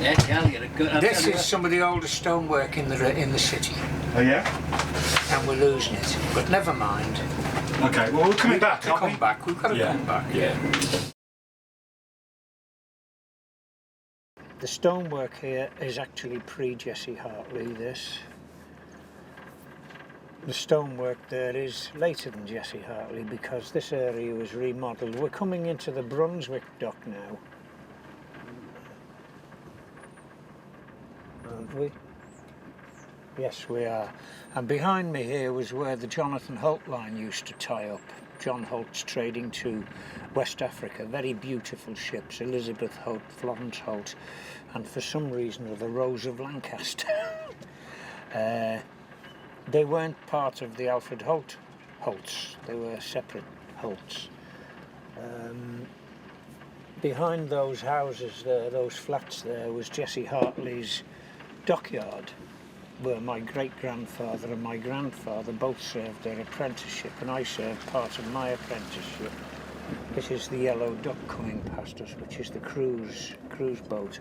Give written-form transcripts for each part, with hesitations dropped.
Yeah, Kelley, a good. This is some of the oldest stonework in the city. Oh yeah? And we're losing it, but never mind. Okay, well we're coming back, aren't we? Come back, we've got to come back. Yeah. The stonework here is actually pre-Jesse Hartley, this. The stonework there is later than Jesse Hartley because this area was remodelled. We're coming into the Brunswick Dock now, aren't we? Yes, we are. And behind me here was where the Jonathan Holt line used to tie up. John Holt's trading to West Africa. Very beautiful ships. Elizabeth Holt, Florence Holt, and for some reason or the Rose of Lancaster. They weren't part of the Alfred Holts. They were separate Holts. Behind those houses there, those flats there, was Jesse Hartley's dockyard, where my great-grandfather and my grandfather both served their apprenticeship, and I served part of my apprenticeship. This is the yellow duck coming past us, which is the cruise boat.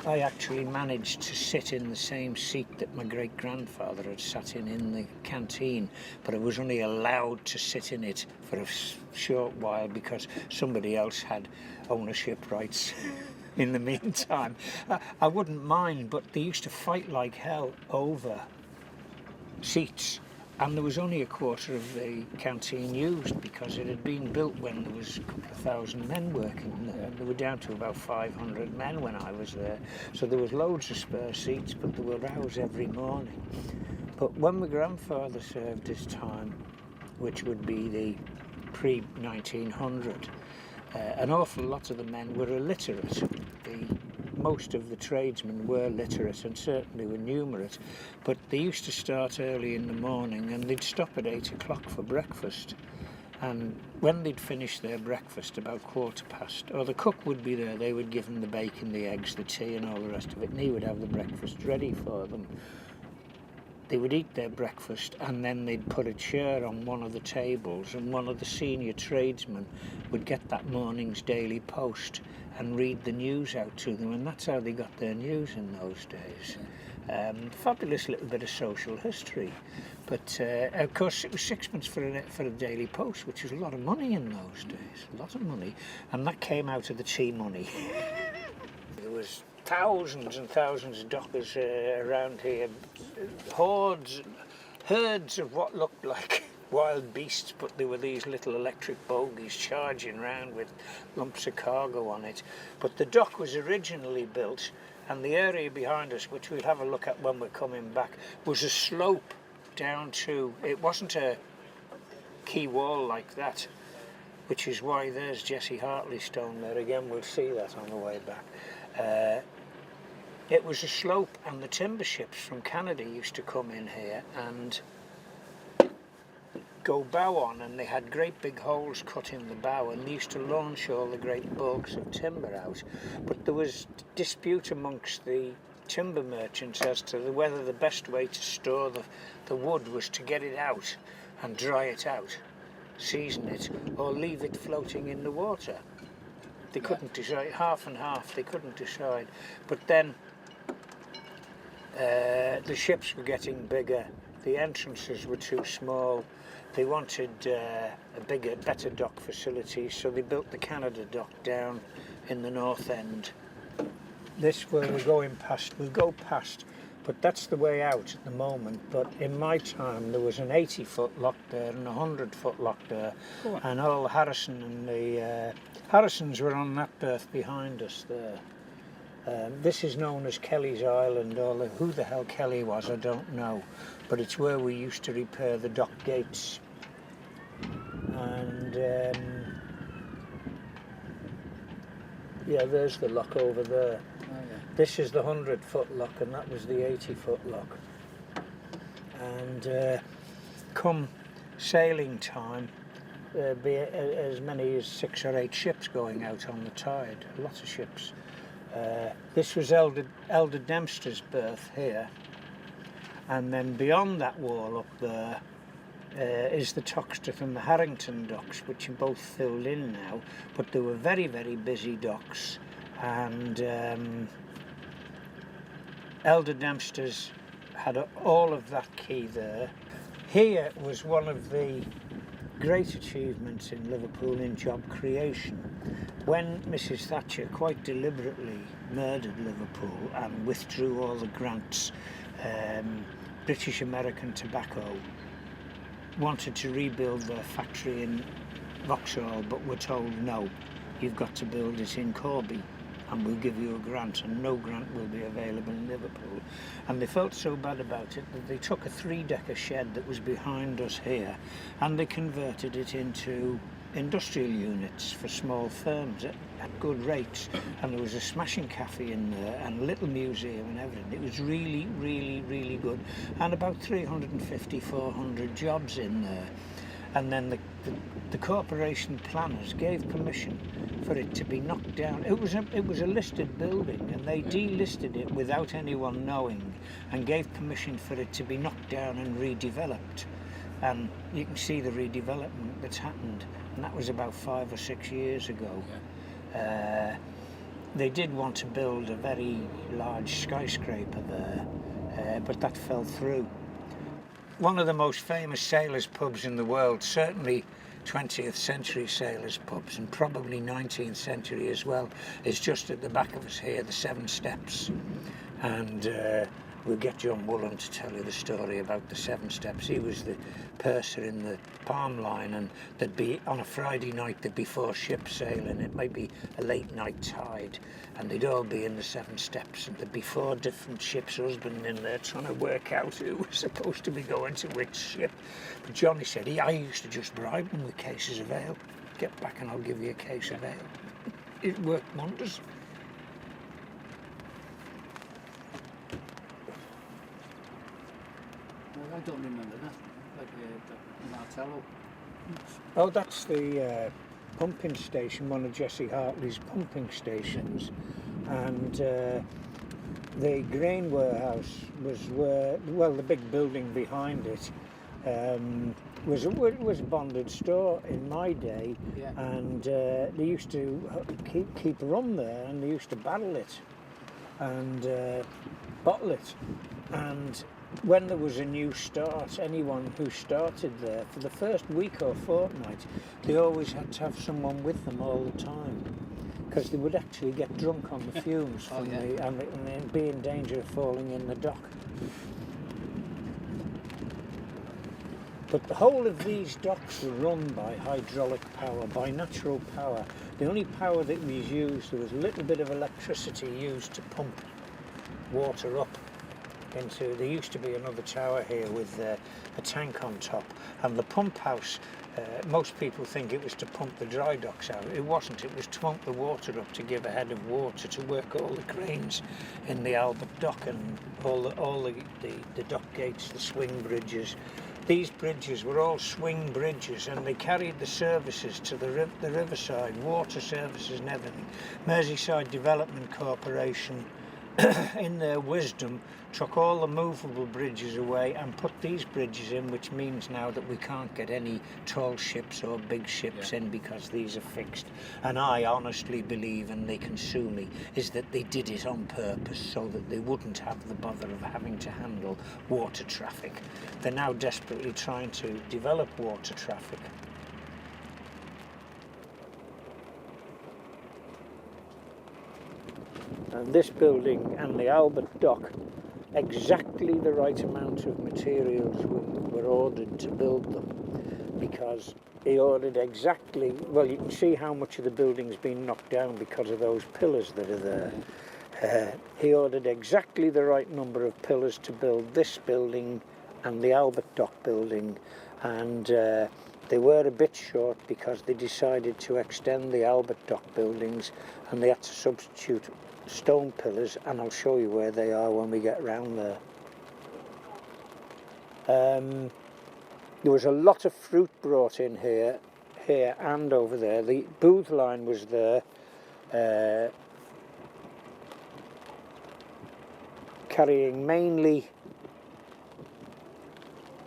I actually managed to sit in the same seat that my great-grandfather had sat in the canteen, but I was only allowed to sit in it for a short while because somebody else had ownership rights. In the meantime, I wouldn't mind, but they used to fight like hell over seats, and there was only a quarter of the canteen used because it had been built when there was a couple of thousand men working there. They were down to about 500 men when I was there, so there was loads of spare seats, but there were rows every morning. But when my grandfather served his time, which would be the pre-1900, an awful lot of the men were illiterate. Most of the tradesmen were literate and certainly were numerate, but they used to start early in the morning and they'd stop at 8 o'clock for breakfast. And when they'd finish their breakfast about 1:15, or the cook would be there, they would give them the bacon, the eggs, the tea and all the rest of it, and he would have the breakfast ready for them. They would eat their breakfast and then they'd put a chair on one of the tables, and one of the senior tradesmen would get that morning's Daily Post and read the news out to them, and that's how they got their news in those days. Fabulous little bit of social history, but of course it was sixpence for a Daily Post, which was a lot of money in those days, a lot of money, and that came out of the tea money. There was thousands and thousands of dockers around here, herds of what looked like wild beasts, but they were these little electric bogies charging around with lumps of cargo on it. But the dock was originally built, and the area behind us, which we'll have a look at when we're coming back, was a slope down to, it wasn't a quay wall like that, which is why there's Jesse Hartley stone there again. We'll see that on the way back. It was a slope, and the timber ships from Canada used to come in here and go bow on, and they had great big holes cut in the bow, and they used to launch all the great bulks of timber out. But there was dispute amongst the timber merchants as to whether the best way to store the wood was to get it out and dry it out, season it, or leave it floating in the water. They couldn't decide, half and half, they couldn't decide. But then the ships were getting bigger, the entrances were too small, they wanted a bigger, better dock facility, so they built the Canada Dock down in the north end. This where we're going past, we'll go past, but that's the way out at the moment. But in my time there was an 80-foot lock there and a 100-foot lock there, and all Harrison and the Harrisons were on that berth behind us there. This is known as Kelley's Island, or who the hell Kelley was I don't know, but it's where we used to repair the dock gates. And yeah, there's the lock over there. Oh, yeah. This is the 100-foot lock, and that was the 80-foot lock. And come sailing time, there'd be as many as 6 or 8 ships going out on the tide, a lot of ships. This was Elder Dempster's berth here, and then beyond that wall up there is the Toxteth and the Harrington Docks, which are both filled in now, but they were very, very busy docks, and Elder Dempster's had all of that key there. Here was one of the great achievements in Liverpool in job creation. When Mrs. Thatcher quite deliberately murdered Liverpool and withdrew all the grants, British American Tobacco wanted to rebuild their factory in Vauxhall, but were told no, you've got to build it in Corby and we'll give you a grant, and no grant will be available in Liverpool. And they felt so bad about it that they took a 3-decker shed that was behind us here and they converted it into industrial units for small firms at good rates, and there was a smashing cafe in there and a little museum and everything. It was really, really, really good, and about 350, 400 jobs in there. And then the corporation planners gave permission for it to be knocked down. It was a listed building, and they delisted it without anyone knowing and gave permission for it to be knocked down and redeveloped. And you can see the redevelopment that's happened, and that was about 5 or 6 years ago. They did want to build a very large skyscraper there, but that fell through. One of the most famous sailors' pubs in the world, certainly 20th century sailors' pubs, and probably 19th century as well, is just at the back of us here, the Seven Steps. And we'll get John Woolen to tell you the story about the Seven Steps. He was the purser in the Palm Line, and there'd be, on a Friday night, there'd be 4 ships sailing. It might be a late night tide, and they'd all be in the Seven Steps, and there'd be 4 different ships' husbands in there trying to work out who was supposed to be going to which ship. But Johnny said, I used to just bribe them with cases of ale. Get back and I'll give you a case of ale. It worked wonders. I don't remember that, like Martello. Oh, that's the pumping station, one of Jesse Hartley's pumping stations. And the grain warehouse was where, well, the big building behind it was a bonded store in my day. Yeah. And they used to keep rum there, and they used to barrel it and bottle it. And when there was a new start, anyone who started there, for the first week or fortnight, they always had to have someone with them all the time, because they would actually get drunk on the fumes from and be in danger of falling in the dock. But the whole of these docks were run by hydraulic power, by natural power. The only power that was used, there was a little bit of electricity used to pump water up into. There used to be another tower here with a tank on top, and the pump house, most people think it was to pump the dry docks out. It wasn't. It was to pump the water up to give a head of water to work all the cranes in the Albert Dock and all the dock gates, the swing bridges. These bridges were all swing bridges, and they carried the services to the riverside, water services and everything. Merseyside Development Corporation, in their wisdom, took all the movable bridges away and put these bridges in, which means now that we can't get any tall ships or big ships in, because these are fixed. And I honestly believe, and they can sue me, is that they did it on purpose so that they wouldn't have the bother of having to handle water traffic. They're now desperately trying to develop water traffic. And this building and the Albert Dock, exactly the right amount of materials were ordered to build them, because he ordered exactly, well, you can see how much of the building's been knocked down because of those pillars that are there. He ordered exactly the right number of pillars to build this building and the Albert Dock building, and they were a bit short because they decided to extend the Albert Dock buildings, and they had to substitute stone pillars, and I'll show you where they are when we get round there. There was a lot of fruit brought in here and over there. The booth line was there, carrying mainly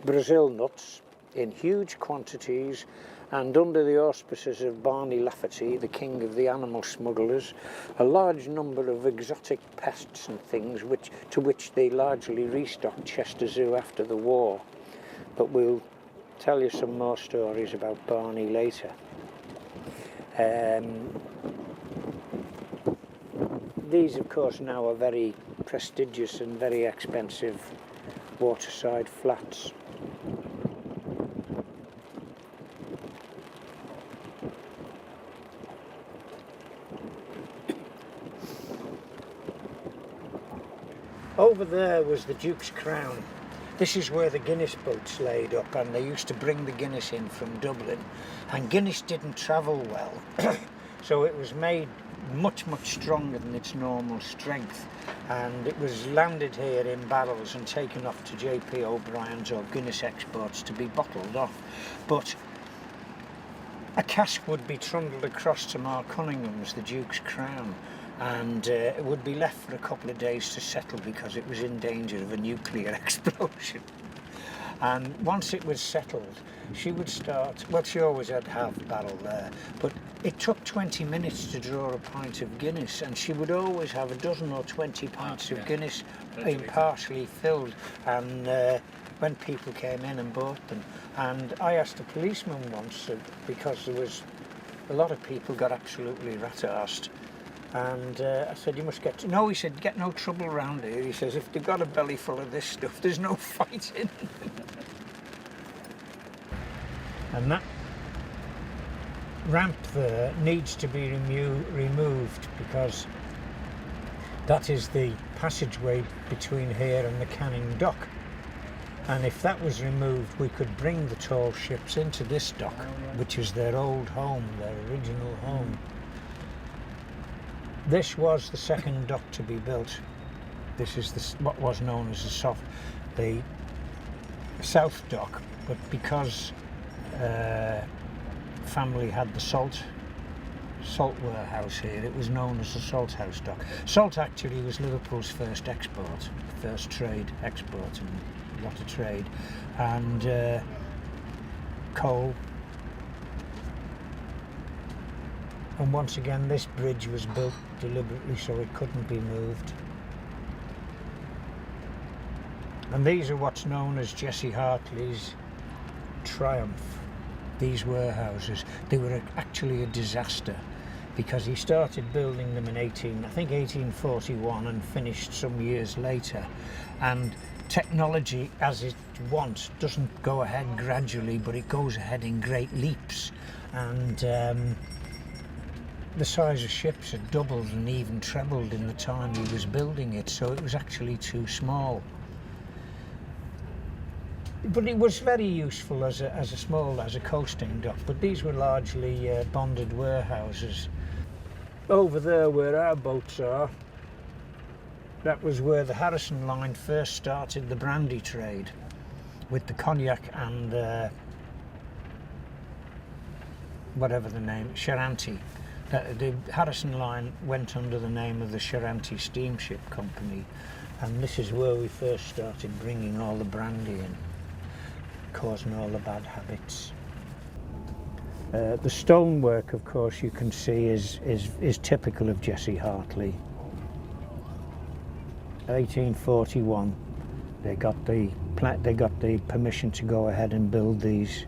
Brazil nuts, in huge quantities and under the auspices of Barney Lafferty, the king of the animal smugglers, a large number of exotic pests and things to which they largely restocked Chester Zoo after the war. But we'll tell you some more stories about Barney later. These, of course, now are very prestigious and very expensive waterside flats. Over there was the Duke's Crown. This is where the Guinness boats laid up, and they used to bring the Guinness in from Dublin. And Guinness didn't travel well, so it was made much stronger than its normal strength, and it was landed here in barrels and taken off to J.P. O'Brien's or Guinness exports to be bottled off. But a cask would be trundled across to Mark Cunningham's, the Duke's Crown, and it would be left for a couple of days to settle because it was in danger of a nuclear explosion. And once it was settled, she would start, well, she always had half a barrel there, but it took 20 minutes to draw a pint of Guinness, and she would always have a dozen or 20 pints of Guinness impartially filled, and when people came in and bought them. And I asked a policeman once, because there was a lot of people got absolutely rat-arsed, and I said, you must get, no, he said, get no trouble around here. He says, if they've got a belly full of this stuff, there's no fighting. And that ramp there needs to be removed, because that is the passageway between here and the Canning Dock. And if that was removed, we could bring the tall ships into this dock, which is their old home, their original home. This was the second dock to be built. This is what was known as the South Dock, but because family had the salt warehouse here, it was known as the Salt House Dock. Salt actually was Liverpool's first export, first trade export, and a lot of trade, and coal. And once again, this bridge was built deliberately so it couldn't be moved. And these are what's known as Jesse Hartley's Triumph. These warehouses, they were actually a disaster, because he started building them in 1841 and finished some years later. And technology, as it wants, doesn't go ahead gradually, but it goes ahead in great leaps. And the size of ships had doubled and even trebled in the time he was building it, so it was actually too small. But it was very useful as a coasting dock, but these were largely bonded warehouses. Over there where our boats are, that was where the Harrison line first started the brandy trade, with the cognac and whatever the name, Charanti. The Harrison line went under the name of the Charanti Steamship Company, and this is where we first started bringing all the brandy in, causing all the bad habits. The stonework, of course, you can see is typical of Jesse Hartley. 1841, they got the permission to go ahead and build these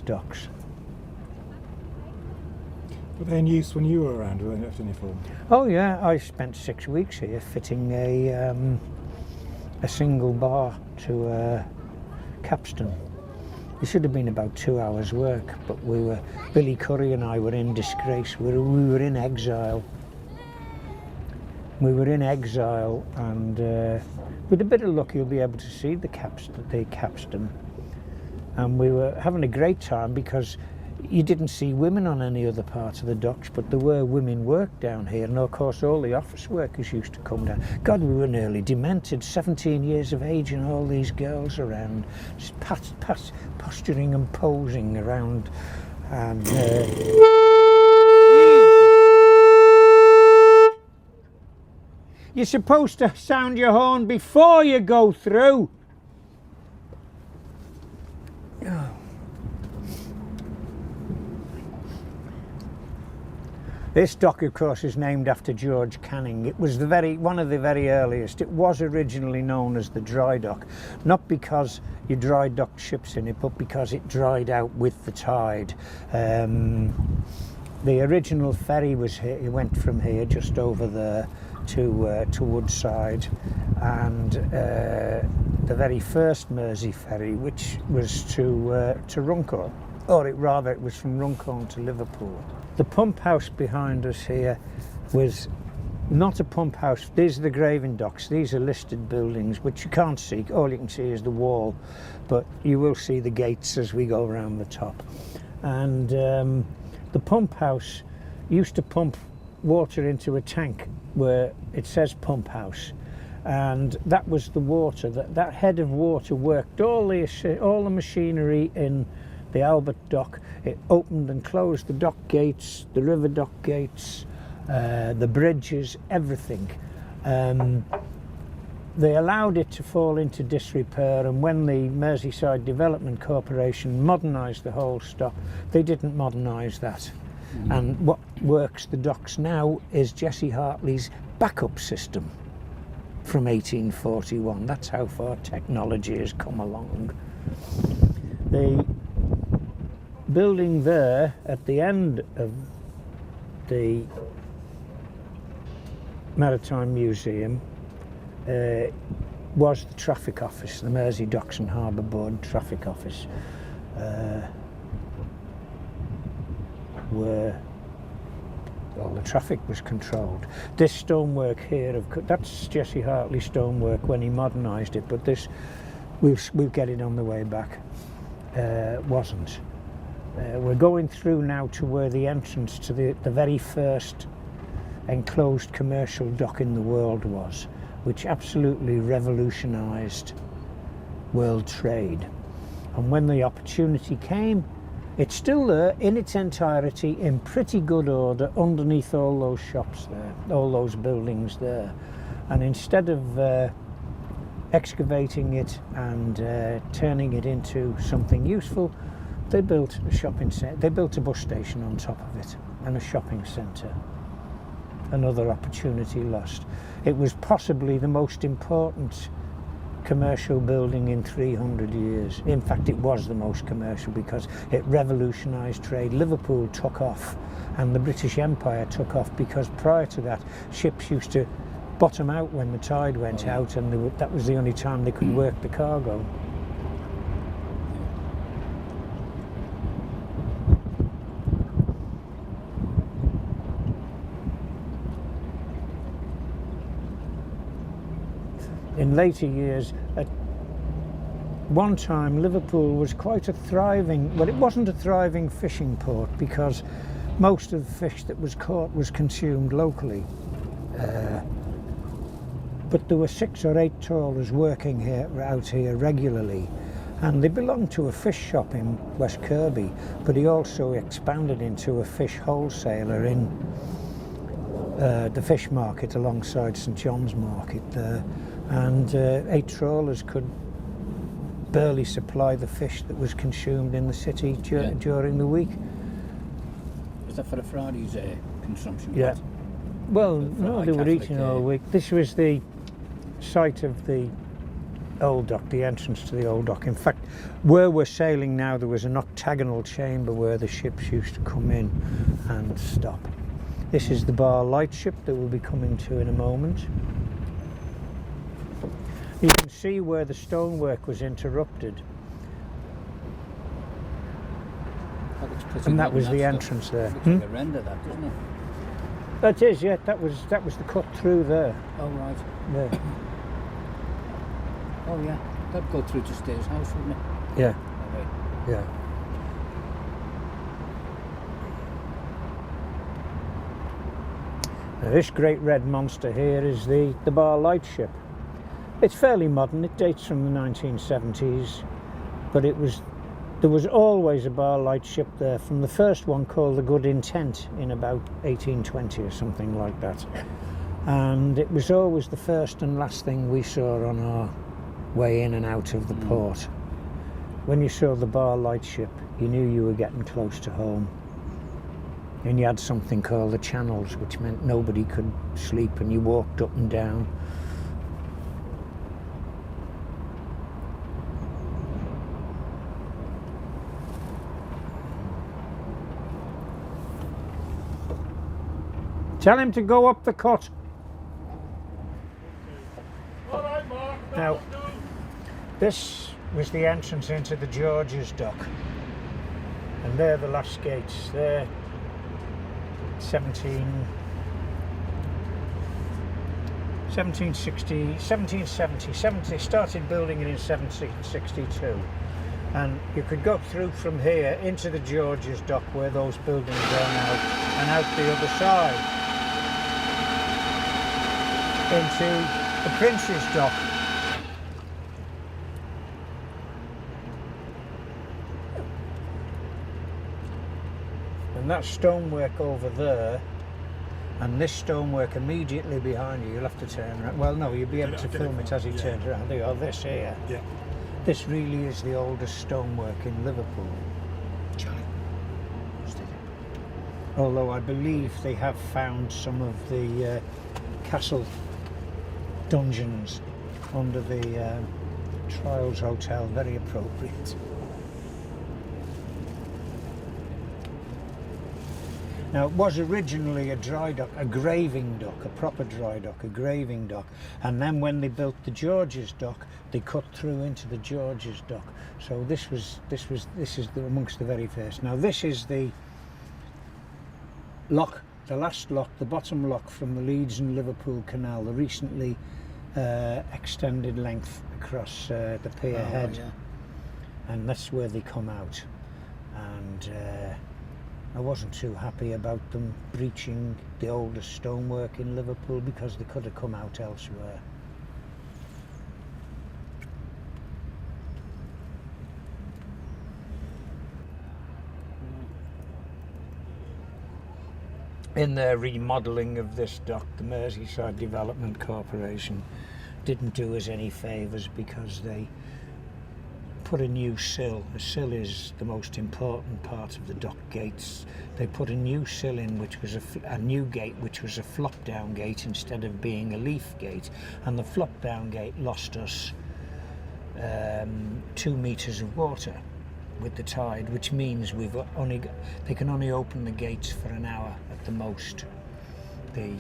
docks. Were they in use when you were around? Were they left in uniform? Oh yeah, I spent 6 weeks here fitting a single bar to a capstan. It should have been about 2 hours work, but Billy Curry and I were in disgrace. We were in exile. We were in exile, and with a bit of luck you'll be able to see the capstan. And we were having a great time, because you didn't see women on any other part of the docks, but there were women work down here, and of course all the office workers used to come down. God, we were nearly demented, 17 years of age, and all these girls around, just posturing and posing around, and you're supposed to sound your horn before you go through. This dock, of course, is named after George Canning. It was one of the very earliest. It was originally known as the dry dock, not because you dry docked ships in it, but because it dried out with the tide. The original ferry was here. It went from here just over there to Woodside, and the very first Mersey ferry, which was to Runcorn, or it was from Runcorn to Liverpool. The pump house behind us here was not a pump house. These are the graving docks. These are listed buildings which you can't see. All you can see is the wall, but you will see the gates as we go around the top. And the pump house used to pump water into a tank where it says pump house, and that was the water. That head of water worked all the machinery in the Albert Dock. It opened and closed the dock gates, the river dock gates, the bridges, everything. They allowed it to fall into disrepair, and when the Merseyside Development Corporation modernised the whole stock, they didn't modernise that. And what works the docks now is Jesse Hartley's backup system from 1841. That's how far technology has come along. The building there at the end of the Maritime Museum was the traffic office, the Mersey Docks and Harbour Board traffic office, where all the traffic was controlled. This stonework here, that's Jesse Hartley stonework when he modernised it, but this, we'll get it on the way back, wasn't. We're going through now to where the entrance to the very first enclosed commercial dock in the world was, which absolutely revolutionised world trade. And when the opportunity came, it's still there in its entirety, in pretty good order, underneath all those shops there, all those buildings there. And instead of excavating it and turning it into something useful, they built a shopping centre. They built a bus station on top of it and a shopping centre. Another opportunity lost. It was possibly the most important commercial building in 300 years. In fact, it was the most commercial because it revolutionised trade. Liverpool took off and the British Empire took off because prior to that, ships used to bottom out when the tide went out, and that was the only time they could work the cargo. In later years, at one time Liverpool was quite a thriving, well, it wasn't a thriving fishing port because most of the fish that was caught was consumed locally. But there were 6 or 8 trawlers working out here regularly, and they belonged to a fish shop in West Kirby, but he also expanded into a fish wholesaler in the fish market alongside St John's Market there. And 8 trawlers could barely supply the fish that was consumed in the city during the week. Was that for the Friday's consumption? Yeah. Well, no, they were eating all week. This was the site of the old dock, the entrance to the old dock. In fact, where we're sailing now, there was an octagonal chamber where the ships used to come in and stop. This is the bar lightship that we'll be coming to in a moment. You can see where the stonework was interrupted. And that was the entrance there. Looks like a render, that, doesn't it? That is, yeah. That was the cut through there. Oh, right. There. Oh, yeah. That'd go through to Stay's house, wouldn't it? Yeah. Oh, right. Yeah. Now, this great red monster here is the bar lightship. It's fairly modern. It dates from the 1970s, but there was always a bar lightship there, from the first one called the Good Intent in about 1820 or something like that. And it was always the first and last thing we saw on our way in and out of the port. When you saw the bar lightship, you knew you were getting close to home. And you had something called the channels, which meant nobody could sleep and you walked up and down. Tell him to go up the cut. All right, Mark. Now, this was the entrance into the George's Dock. And they're the last gates. They're 1770, started building it in 1762. And you could go through from here into the George's Dock where those buildings are now, and out the other side into the Prince's Dock. And that stonework over there, and this stonework immediately behind you, you'll have to turn around. Well, no, you'll be able to film it as he turns around. There you are, this here. Yeah. This really is the oldest stonework in Liverpool. Charlie, steady. Although I believe they have found some of the castle dungeons under the Trials Hotel, very appropriate. Now, it was originally a dry dock, a graving dock, a proper dry dock, a graving dock. And then when they built the George's Dock, they cut through into the George's Dock. So this is amongst the very first. Now, this is the lock, the last lock, the bottom lock from the Leeds and Liverpool Canal, the recently extended length across the pier head. Yeah. And that's where they come out. And I wasn't too happy about them breaching the oldest stonework in Liverpool because they could have come out elsewhere. In their remodelling of this dock, the Merseyside Development Corporation didn't do us any favours because they put a new sill. A sill is the most important part of the dock gates. They put a new sill in, which was a new gate, which was a flop-down gate instead of being a leaf gate. And the flop-down gate lost us 2 metres of water with the tide, which means they can only open the gates for an hour at the most. The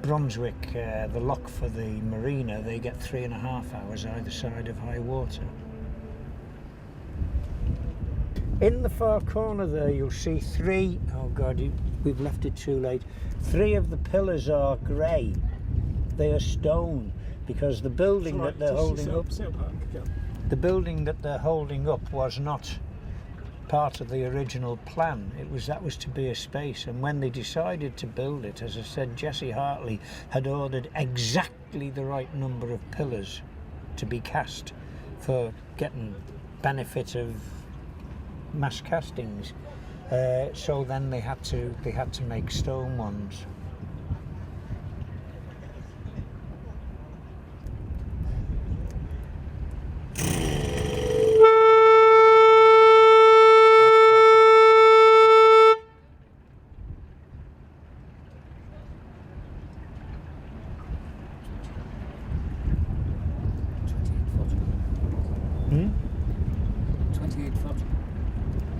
Brunswick, the lock for the marina, they get 3.5 hours either side of high water. In the far corner there, you'll see three. Oh God, we've left it too late. 3 of the pillars are grey. They are stone because the building that they're holding up. The building that they're holding up was not part of the original plan. That was to be a space, and when they decided to build it, as I said, Jesse Hartley had ordered exactly the right number of pillars to be cast for getting benefit of mass castings. So then they had to make stone ones.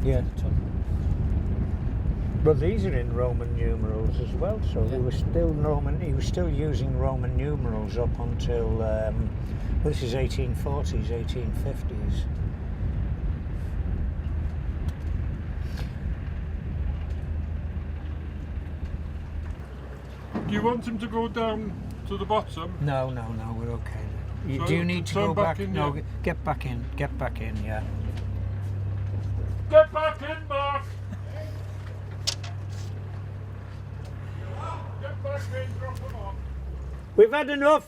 Yeah. But these are in Roman numerals as well, so they were still Roman. He was still using Roman numerals up until this is 1840s, 1850s. Do you want him to go down to the bottom? No, we're okay. So do you need to go back? in, No, yeah. get back in, yeah. Get back in, Mark! Get back in, drop them off. We've had enough.